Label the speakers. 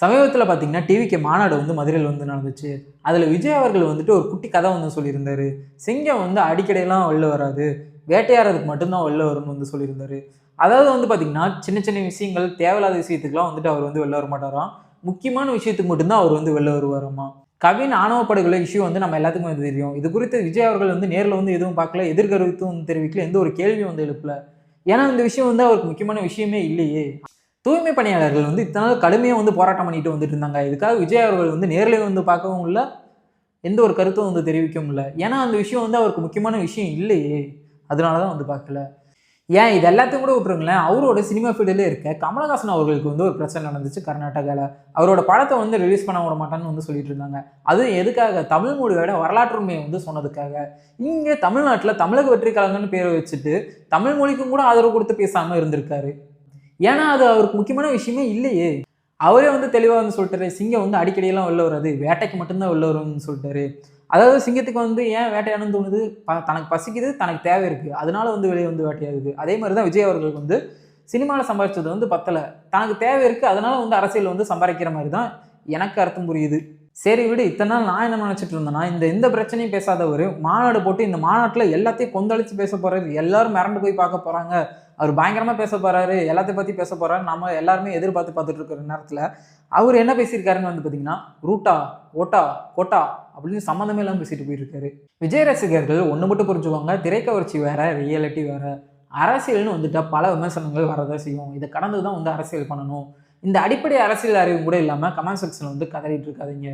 Speaker 1: சமீபத்தில் பார்த்தீங்கன்னா டிவிக்கு மாநாடு வந்து மதுரையில் வந்து நடந்துச்சு. அதில் விஜய் அவர்கள் வந்துட்டு ஒரு குட்டி கதை வந்து சொல்லியிருந்தாரு. சிங்கம் வந்து அடிக்கடியெல்லாம் வெளில வராது, வேட்டையாடுறதுக்கு மட்டும்தான் வெளில வரும்னு வந்து சொல்லியிருந்தாரு. அதாவது வந்து பார்த்தீங்கன்னா சின்ன சின்ன விஷயங்கள், தேவையில்லாத விஷயத்துக்குலாம் வந்துட்டு அவர் வந்து வெளில வர மாட்டாராம். முக்கியமான விஷயத்துக்கு மட்டும்தான் அவர் வந்து வெளில வருவாராமா. கவின் ஆணவ படுகொலை இஷ்யூ வந்து நம்ம எல்லாத்துக்குமே வந்து தெரியும். இது குறித்து விஜய் அவர்கள் வந்து நேரில் வந்து எதுவும் பார்க்கல, எதிர்கருத்தும் வந்து தெரிவிக்கல, எந்த ஒரு கேள்வியும் வந்து எழுப்பல. ஏன்னா இந்த விஷயம் வந்து அவருக்கு முக்கியமான விஷயமே இல்லையே. தூய்மை பணியாளர்கள் வந்து இத்தனை நாள் கடுமையாக வந்து போராட்டம் பண்ணிட்டு வந்துட்டு இருந்தாங்க. இதுக்காக விஜய் அவர்கள் வந்து நேரில் வந்து பார்க்கவும் இல்லை, எந்த ஒரு கருத்தும் வந்து தெரிவிக்கவும் இல்லை. ஏன்னா அந்த விஷயம் வந்து அவருக்கு முக்கியமான விஷயம் இல்லையே. அதனால தான் வந்து பார்க்கல. ஏன் இது எல்லாத்தையும் கூட விட்டுருங்களேன், அவரோட சினிமா ஃபீல்டிலே இருக்க கமலஹாசன் அவர்களுக்கு வந்து ஒரு பிரச்சனை நடந்துச்சு கர்நாடகாவில். அவரோட படத்தை வந்து ரிலீஸ் பண்ண விட மாட்டான்னு வந்து சொல்லிட்டு இருந்தாங்க. அதுவும் எதுக்காக? தமிழ் மொழியோட வரலாற்று உண்மையை வந்து சொன்னதுக்காக. இங்கே தமிழ்நாட்டில் தமிழக வெற்றி கழகம்னு பேரை வச்சுட்டு தமிழ் மொழிக்கும் கூட ஆதரவு கொடுத்து பேசாமல் இருந்திருக்காரு. ஏன்னா அது அவருக்கு முக்கியமான விஷயமே இல்லையே. அவரே வந்து தெளிவா வந்து சொல்லிட்டாரு, சிங்கம் வந்து அடிக்கடியெல்லாம் வெளில வராது, வேட்டைக்கு மட்டும்தான் வெளில வரும்னு சொல்லிட்டாரு. அதாவது சிங்கத்துக்கு வந்து ஏன் வேட்டையாடணும்னு தோணுது? தனக்கு பசிக்குது, தனக்கு தேவை இருக்கு, அதனால வந்து வெளியே வந்து வேட்டையாடுது. அதே மாதிரி தான் விஜய் அவர்களுக்கு வந்து சினிமாவில் சம்பாதிச்சது வந்து பத்தல, தனக்கு தேவை இருக்கு, அதனால வந்து அரசியல் வந்து சம்பாதிக்கிற மாதிரி தான் எனக்கு அர்த்தம் புரியுது. சரி விடு, இத்தனை நாள் நான் என்ன நினைச்சிட்டு இருந்தேன்னா, எந்த பிரச்சனையும் பேசாதவர் மாநாடு போட்டு இந்த மாநாட்டில் எல்லாத்தையும் கொந்தளிச்சு பேச போறாரு, எல்லாரும் மிரண்டு போய் பார்க்க போறாங்க, அவர் பயங்கரமா பேச போறாரு, எல்லாத்தையும் பத்தி பேச போறாரு, நம்ம எல்லாருமே எதிர்பார்த்து பார்த்துட்டு இருக்கிற நேரத்தில் அவர் என்ன பேசியிருக்காருன்னு வந்து பார்த்தீங்கன்னா, ரூட்டா, ஓட்டா, கோட்டா அப்படின்னு சம்மந்தமே இல்லாமல் பேசிட்டு போயிருக்காரு. விஜய் ரசிகர்கள் ஒன்று மட்டும் புரிஞ்சுவாங்க, திரைக்கவர்ச்சி வேற, ரியாலிட்டி வேற. அரசியல்னு வந்துட்டா பல விமர்சனங்கள் வரதான் செய்யும். இதை கடந்து தான் வந்து அரசியல் பண்ணணும். இந்த அடிப்படை அரசியல் அறிவு கூட இல்லாமல் கமெண்ட் செக்ஷன் வந்து கதறிட்டு இருக்காதீங்க.